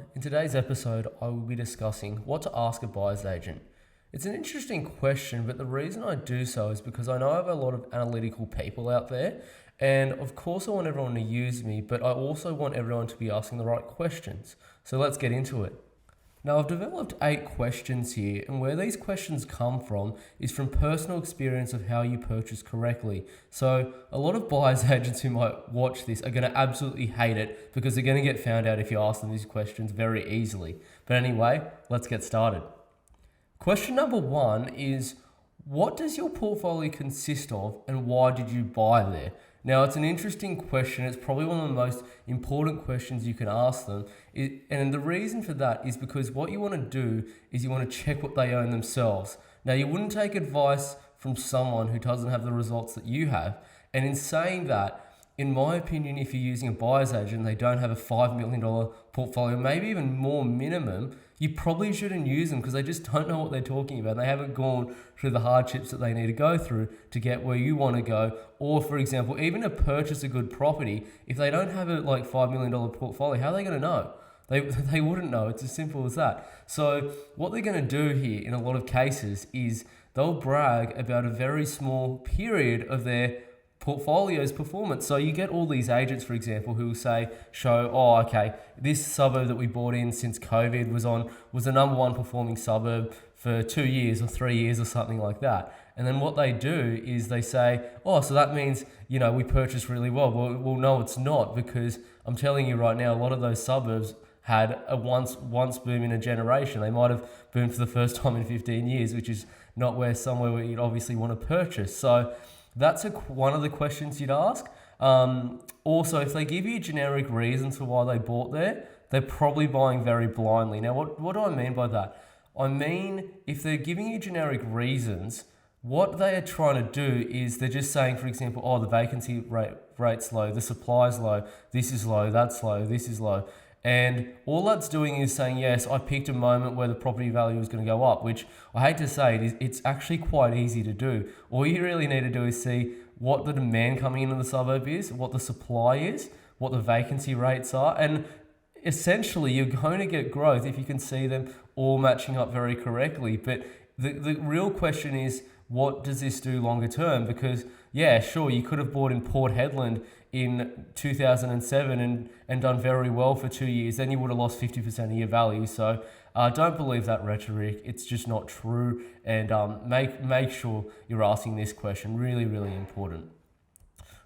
everyone. In today's episode, I will be discussing what to ask a buyer's agent. It's an interesting question, but the reason I do so is because I know I have a lot of analytical people out there, and of course I want everyone to use me, but I also want everyone to be asking the right questions. So let's get into it. Now, I've developed 8 questions here, and where these questions come from is from personal experience of how you purchase correctly. So a lot of buyers agents who might watch this are going to absolutely hate it because they're going to get found out if you ask them these questions very easily. But anyway, let's get started. Question number 1 is, what does your portfolio consist of and why did you buy there? Now, it's an interesting question. It's probably one of the most important questions you can ask them. And the reason for that is because what you want to do is you want to check what they own themselves. Now, you wouldn't take advice from someone who doesn't have the results that you have. And in saying that, in my opinion, if you're using a buyer's agent and they don't have a $5 million portfolio, maybe even more minimum, you probably shouldn't use them because they just don't know what they're talking about. They haven't gone through the hardships that they need to go through to get where you want to go. Or, for example, even to purchase a good property, if they don't have a $5 million portfolio, how are they going to know? They wouldn't know. It's as simple as that. So what they're going to do here in a lot of cases is they'll brag about a very small period of their portfolio's performance. So you get all these agents, for example, who will show, this suburb that we bought in since COVID was the number one performing suburb for 2 years or 3 years or something like that. And then what they do is they say, so that means, we purchased really well. Well, no, it's not, because I'm telling you right now, a lot of those suburbs had a once boom in a generation. They might have boomed for the first time in 15 years, which is not somewhere where you'd obviously want to purchase. So that's one of the questions you'd ask. Also, if they give you generic reasons for why they bought there, they're probably buying very blindly. Now, what do I mean by that? I mean, if they're giving you generic reasons, what they are trying to do is they're just saying, for example, the vacancy rate's low, the supply's low, this is low, that's low, this is low. And all that's doing is saying, yes, I picked a moment where the property value is going to go up, which I hate to say, it's actually quite easy to do. All you really need to do is see what the demand coming into the suburb is, what the supply is, what the vacancy rates are, and essentially you're going to get growth if you can see them all matching up very correctly. But the real question is, what does this do longer term? Because, sure, you could have bought in Port Hedland in 2007 and done very well for 2 years. Then you would have lost 50% of your value. So don't believe that rhetoric. It's just not true. And make sure you're asking this question. Really, really important.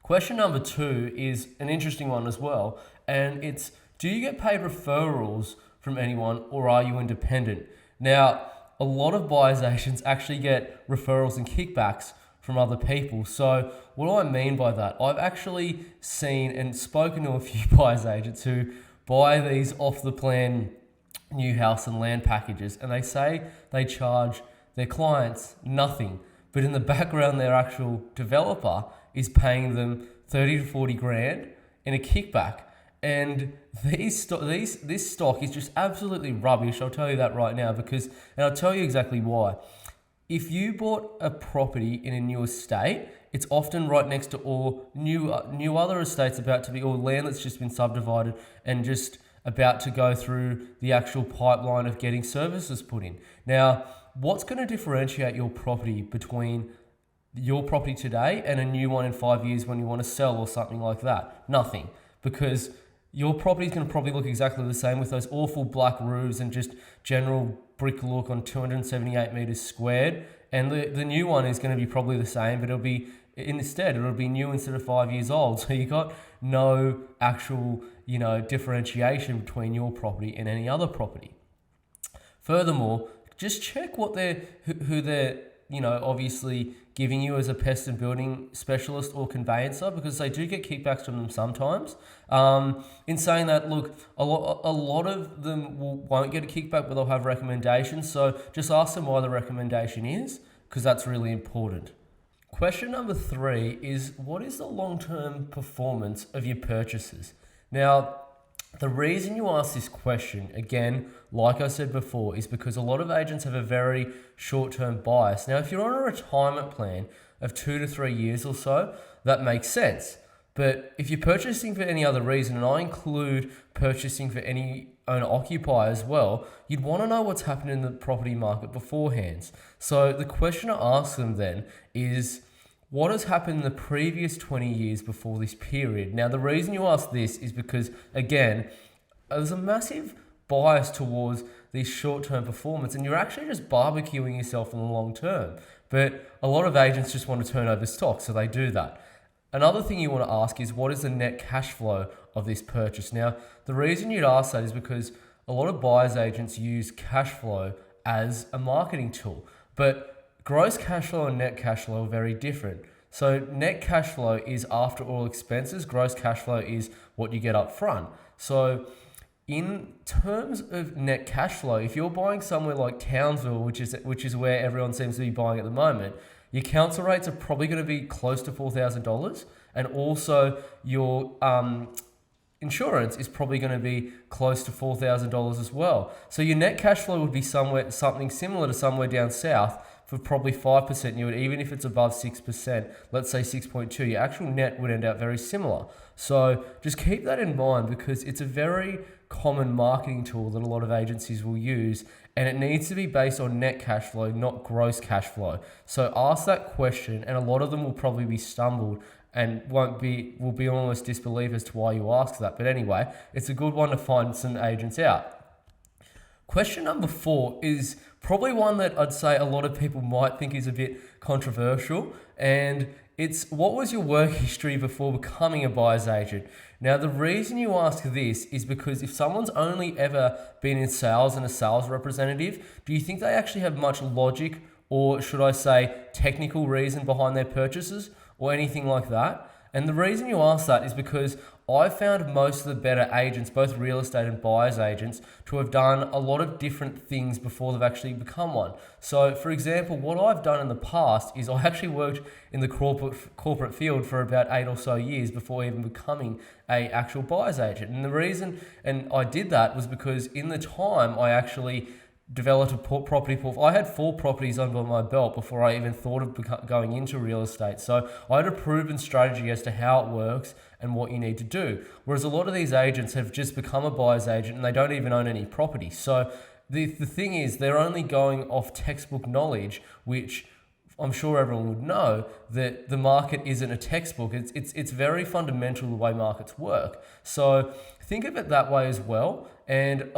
Question number 2 is an interesting one as well. And it's, do you get paid referrals from anyone or are you independent? Now, a lot of buyer's agents actually get referrals and kickbacks from other people. So what do I mean by that? I've actually seen and spoken to a few buyer's agents who buy these off the plan new house and land packages, and they say they charge their clients nothing, but in the background their actual developer is paying them 30 to 40 grand in a kickback. And this stock is just absolutely rubbish. I'll tell you that right now and I'll tell you exactly why. If you bought a property in a new estate, it's often right next to all new other estates about to be, or land that's just been subdivided and just about to go through the actual pipeline of getting services put in. Now, what's going to differentiate your property between your property today and a new one in 5 years when you want to sell or something like that? Nothing, because your property is going to probably look exactly the same with those awful black roofs and just general brick look on 278 meters squared. And the new one is going to be probably the same, but it'll be new instead of 5 years old. So you got no actual, differentiation between your property and any other property. Furthermore, just check who they're obviously giving you as a pest and building specialist or conveyancer, because they do get kickbacks from them sometimes. In saying that, look, a lot of them won't get a kickback, but they'll have recommendations. So just ask them why the recommendation is, because that's really important. Question number 3 is, what is the long-term performance of your purchases? Now, the reason you ask this question, again, like I said before, is because a lot of agents have a very short-term bias. Now, if you're on a retirement plan of 2 to 3 years or so, that makes sense. But if you're purchasing for any other reason, and I include purchasing for any owner occupier as well, you'd want to know what's happening in the property market beforehand. So the question I ask them then is, what has happened in the previous 20 years before this period? Now, the reason you ask this is because, again, there's a massive bias towards these short-term performance, and you're actually just barbecuing yourself in the long term. But a lot of agents just want to turn over stock, so they do that. Another thing you want to ask is, what is the net cash flow of this purchase? Now, the reason you'd ask that is because a lot of buyers agents use cash flow as a marketing tool, but gross cash flow and net cash flow are very different. So net cash flow is after all expenses. Gross cash flow is what you get up front. So in terms of net cash flow, if you're buying somewhere like Townsville, which is where everyone seems to be buying at the moment, your council rates are probably going to be close to $4,000, and also your insurance is probably going to be close to $4,000 as well. So your net cash flow would be something similar to somewhere down south for probably 5%. You would, even if it's above 6%, let's say 6.2, your actual net would end up very similar. So just keep that in mind, because it's a very common marketing tool that a lot of agencies will use, and it needs to be based on net cash flow, not gross cash flow. So ask that question, and a lot of them will probably be stumbled and will be almost disbelieved as to why you ask that. But anyway, it's a good one to find some agents out. Question number 4 is probably one that I'd say a lot of people might think is a bit controversial, and it's, what was your work history before becoming a buyer's agent? Now, the reason you ask this is because if someone's only ever been in sales and a sales representative, do you think they actually have much logic, or should I say technical reason behind their purchases or anything like that? And the reason you ask that is because I found most of the better agents, both real estate and buyer's agents, to have done a lot of different things before they've actually become one. So, for example, what I've done in the past is I actually worked in the corporate field for about 8 or so years before even becoming a actual buyer's agent. And the reason I did that was because in the time I actually developed a property portfolio. I had 4 properties under my belt before I even thought of going into real estate. So I had a proven strategy as to how it works and what you need to do. Whereas a lot of these agents have just become a buyer's agent and they don't even own any property. So the thing is, they're only going off textbook knowledge, which I'm sure everyone would know that the market isn't a textbook. It's very fundamental the way markets work. So think of it that way as well. And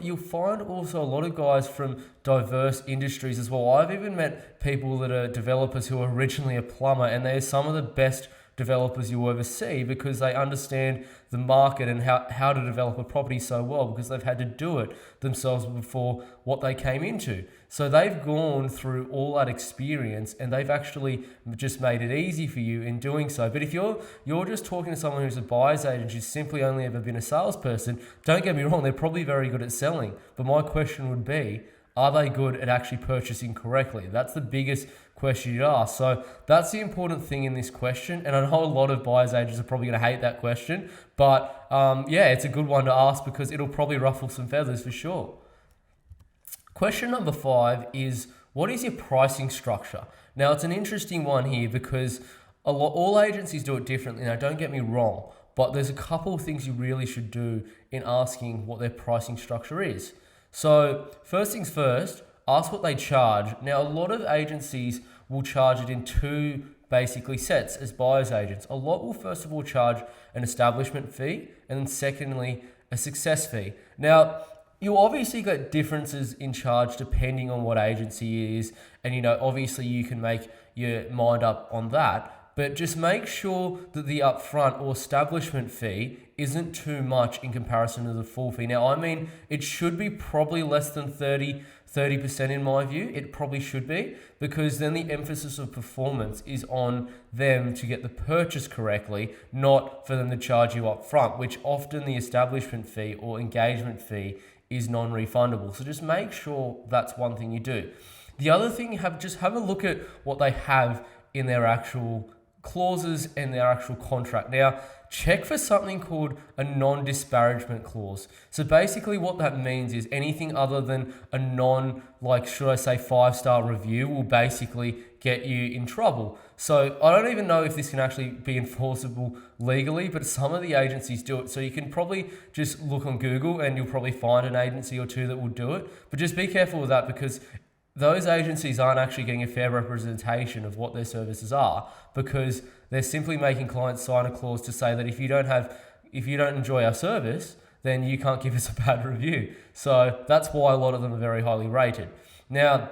you'll find also a lot of guys from diverse industries as well. I've even met people that are developers who are originally a plumber, and they're some of the best developers you'll ever see because they understand the market and how to develop a property so well, because they've had to do it themselves before what they came into. So they've gone through all that experience and they've actually just made it easy for you in doing so. But if you're just talking to someone who's a buyer's agent who's simply only ever been a salesperson, don't get me wrong, they're probably very good at selling. But my question would be, are they good at actually purchasing correctly? That's the biggest question you'd ask. So that's the important thing in this question. And I know a lot of buyer's agents are probably going to hate that question, but it's a good one to ask because it'll probably ruffle some feathers for sure. Question number 5 is, what is your pricing structure? Now, it's an interesting one here because all agencies do it differently. Now, don't get me wrong, but there's a couple of things you really should do in asking what their pricing structure is. So first things first, ask what they charge. Now, a lot of agencies will charge it in 2 basically sets as buyer's agents. A lot will first of all charge an establishment fee, and then secondly, a success fee. Now, you obviously got differences in charge depending on what agency it is, and obviously you can make your mind up on that. But just make sure that the upfront or establishment fee isn't too much in comparison to the full fee. Now, I mean, it should be probably less than 30% in my view. It probably should be, because then the emphasis of performance is on them to get the purchase correctly, not for them to charge you up front, which often the establishment fee or engagement fee is non-refundable. So just make sure that's one thing you do. The other thing, just have a look at what they have in their actual clauses and their actual contract. Now, check for something called a non-disparagement clause. So basically what that means is anything other than a should I say 5-star review will basically get you in trouble. So I don't even know if this can actually be enforceable legally, but some of the agencies do it. So you can probably just look on Google and you'll probably find an agency or two that will do it. But just be careful with that, because those agencies aren't actually getting a fair representation of what their services are, because they're simply making clients sign a clause to say that if you don't enjoy our service, then you can't give us a bad review. So that's why a lot of them are very highly rated. Now,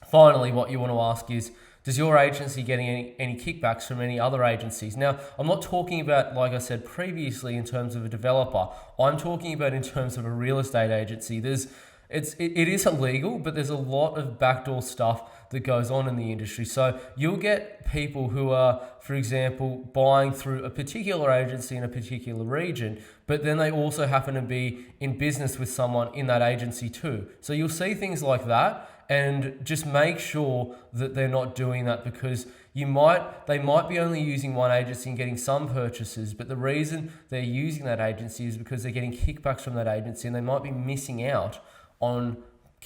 finally, what you want to ask is, does your agency getting any kickbacks from any other agencies? Now, I'm not talking about, like I said previously, in terms of a developer. I'm talking about in terms of a real estate agency. It is illegal, but there's a lot of backdoor stuff that goes on in the industry. So you'll get people who are, for example, buying through a particular agency in a particular region, but then they also happen to be in business with someone in that agency too. So you'll see things like that, and just make sure that they're not doing that, because they might be only using one agency and getting some purchases, but the reason they're using that agency is because they're getting kickbacks from that agency, and they might be missing out on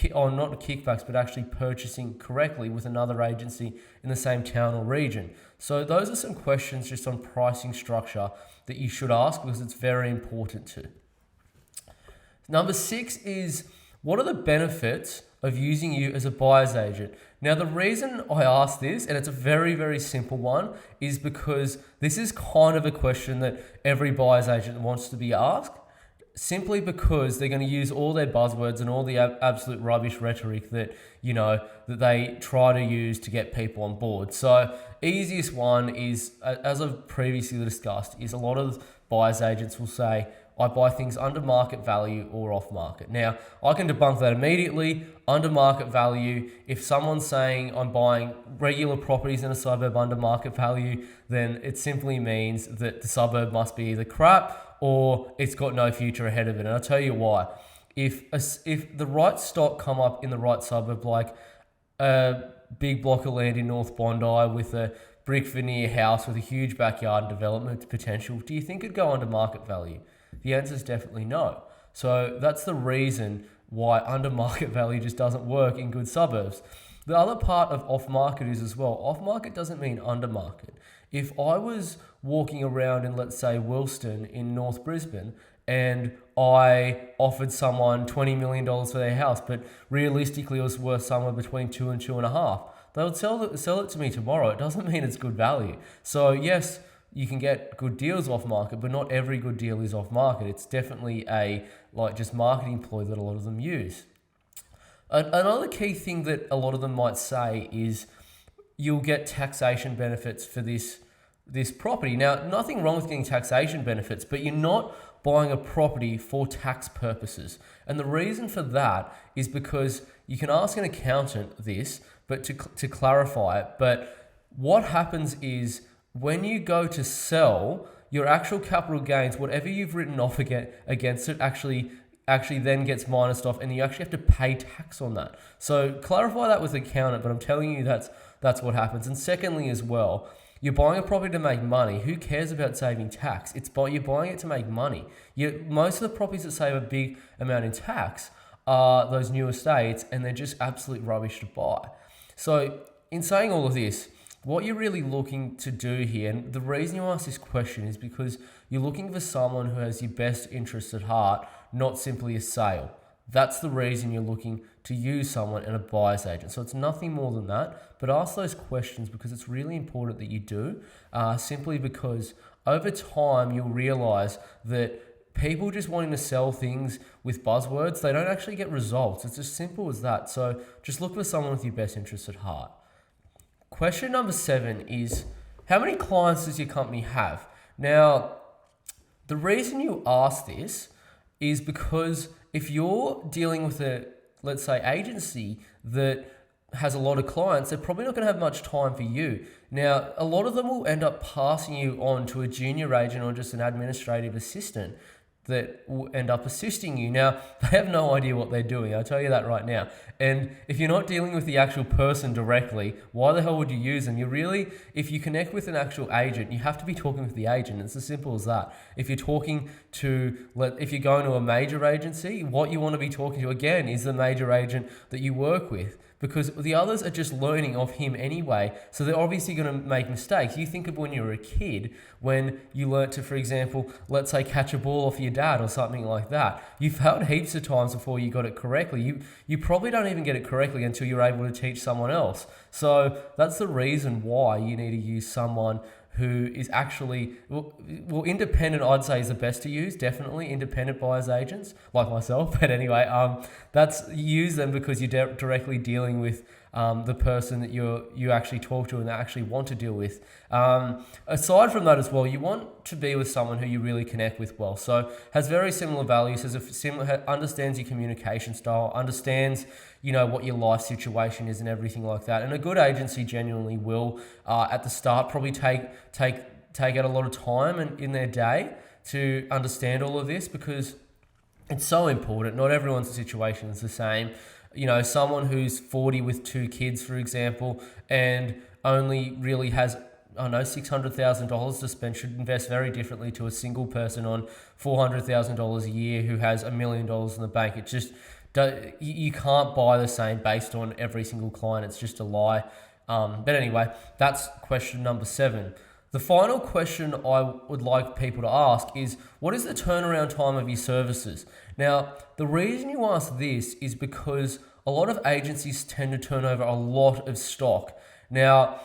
not kickbacks, but actually purchasing correctly with another agency in the same town or region. So those are some questions just on pricing structure that you should ask, because it's very important too. Number 6 is, what are the benefits of using you as a buyer's agent? Now, the reason I ask this, and it's a very, very simple one, is because this is kind of a question that every buyer's agent wants to be asked, simply because they're going to use all their buzzwords and all the absolute rubbish rhetoric that they try to use to get people on board. So easiest one is, as I've previously discussed, is a lot of buyer's agents will say, I buy things under market value or off market. Now, I can debunk that immediately. Under market value, if someone's saying I'm buying regular properties in a suburb under market value, then it simply means that the suburb must be either crap or it's got no future ahead of it. And I'll tell you why. If the right stock come up in the right suburb, like a big block of land in North Bondi with a brick veneer house with a huge backyard and development potential, do you think it'd go under market value? The answer is definitely no. So that's the reason why under market value just doesn't work in good suburbs. The other part of off market is as well, off market doesn't mean under market. If I was walking around in, let's say, Wilston in North Brisbane, and I offered someone $20 million for their house, but realistically it was worth somewhere between 2 and 2.5, they would sell it to me tomorrow. It doesn't mean it's good value. So yes, you can get good deals off market, but not every good deal is off market. It's definitely just marketing ploy that a lot of them use. Another key thing that a lot of them might say is you'll get taxation benefits for this property. Now, nothing wrong with getting taxation benefits, but you're not buying a property for tax purposes. And the reason for that is because you can ask an accountant this, but to clarify it, but what happens is, when you go to sell, your actual capital gains, whatever you've written off against it, actually then gets minused off, and you actually have to pay tax on that. So clarify that with the accountant, but I'm telling you that's what happens. And secondly as well, you're buying a property to make money. Who cares about saving tax? You're buying it to make money. Most of the properties that save a big amount in tax are those new estates, and they're just absolute rubbish to buy. So in saying all of this, what you're really looking to do here, and the reason you ask this question is because you're looking for someone who has your best interests at heart, not simply a sale. That's the reason you're looking to use someone and a buyer's agent. So it's nothing more than that, but ask those questions because it's really important that you do, simply because over time you'll realize that people just wanting to sell things with buzzwords, they don't actually get results. It's as simple as that. So just look for someone with your best interests at heart. Question number 7 is, how many clients does your company have? Now, the reason you ask this is because if you're dealing with a, let's say, agency that has a lot of clients, they're probably not going to have much time for you. Now, a lot of them will end up passing you on to a junior agent or just an administrative assistant. that will end up assisting you. Now, they have no idea what they're doing. I'll tell you that right now. And if you're not dealing with the actual person directly, why the hell would you use them? If you connect with an actual agent, you have to be talking with the agent. It's as simple as that. If you're going to a major agency, what you want to be talking to again is the major agent that you work with, because the others are just learning off him anyway. So they're obviously going to make mistakes. You think of when you were a kid, when you learnt to, for example, let's say catch a ball off your dad or something like that. You failed heaps of times before you got it correctly. You probably don't even get it correctly until you're able to teach someone else. So that's the reason why you need to use someone who is actually, independent, I'd say, is the best to use. Definitely independent buyers agents like myself. But anyway, use them because you're directly dealing with the person that you actually talk to and actually want to deal with. Aside from that as well, you want to be with someone who you really connect with well. So has very similar values, understands your communication style, understands what your life situation is and everything like that. And a good agency genuinely will at the start probably take out a lot of time in their day to understand all of this, because it's so important. Not everyone's situation is the same. Someone who's 40 with 2 kids, for example, and only really has, $600,000 to spend, should invest very differently to a single person on $400,000 a year who has $1 million in the bank. It just, you can't buy the same based on every single client. It's just a lie. But anyway, that's question number 7. The final question I would like people to ask is, what is the turnaround time of your services? Now, the reason you ask this is because a lot of agencies tend to turn over a lot of stock. Now,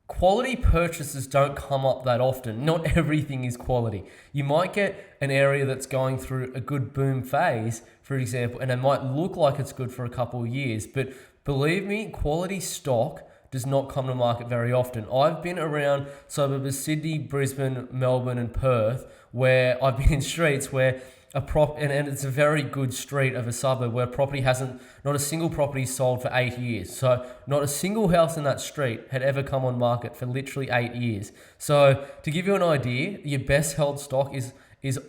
quality purchases don't come up that often. Not everything is quality. You might get an area that's going through a good boom phase, for example, and it might look like it's good for a couple of years, but believe me, quality stock does not come to market very often. I've been around suburbs of Sydney, Brisbane, Melbourne, and Perth, where I've been in streets where and it's a very good street of a suburb where not a single property sold for 8 years. So not a single house in that street had ever come on market for literally 8 years. So to give you an idea, your best held stock is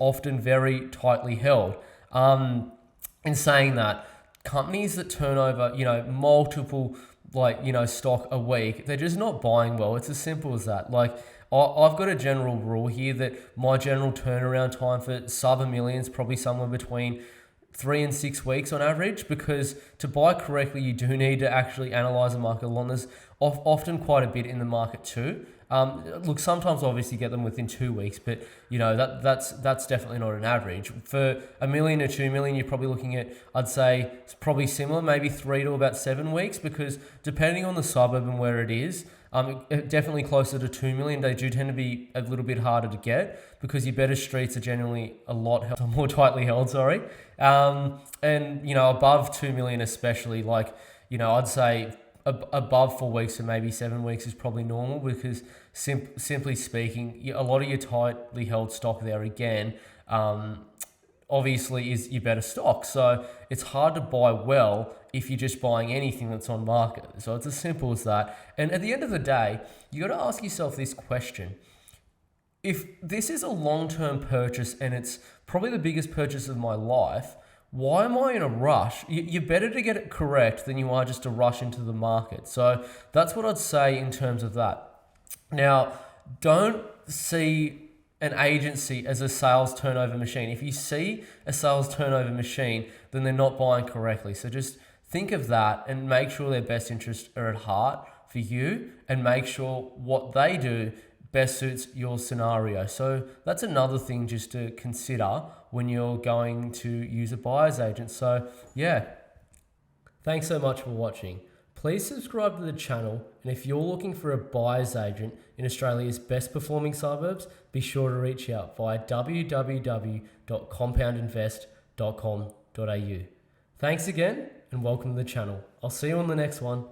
often very tightly held. In saying that, companies that turn over, multiple stock a week, they're just not buying well. It's as simple as that. I've got a general rule here that my general turnaround time for sub $1 million is probably somewhere between 3 and 6 weeks on average, because to buy correctly, you do need to actually analyze the market a lot. There's often quite a bit in the market too. Look, sometimes obviously get them within 2 weeks, but that's definitely not an average. For $1 million or $2 million, you're probably looking at, I'd say it's probably similar, maybe 3 to about 7 weeks, because depending on the suburb and where it is, definitely closer to 2 million. They do tend to be a little bit harder to get because your better streets are generally more tightly held. And above 2 million, especially, I'd say above 4 weeks to maybe 7 weeks is probably normal, because simply speaking, a lot of your tightly held stock there again, obviously is your better stock. So it's hard to buy well if you're just buying anything that's on market. So it's as simple as that. And at the end of the day, you got to ask yourself this question. If this is a long-term purchase and it's probably the biggest purchase of my life, why am I in a rush? You're better to get it correct than you are just to rush into the market. So that's what I'd say in terms of that. Now, don't see an agency as a sales turnover machine. If you see a sales turnover machine, then they're not buying correctly. So just think of that and make sure their best interests are at heart for you, and make sure what they do best suits your scenario. So that's another thing just to consider when you're going to use a buyer's agent. So yeah, thanks so much for watching. Please subscribe to the channel, and if you're looking for a buyer's agent in Australia's best performing suburbs, be sure to reach out via www.compoundinvest.com.au. Thanks again and welcome to the channel. I'll see you on the next one.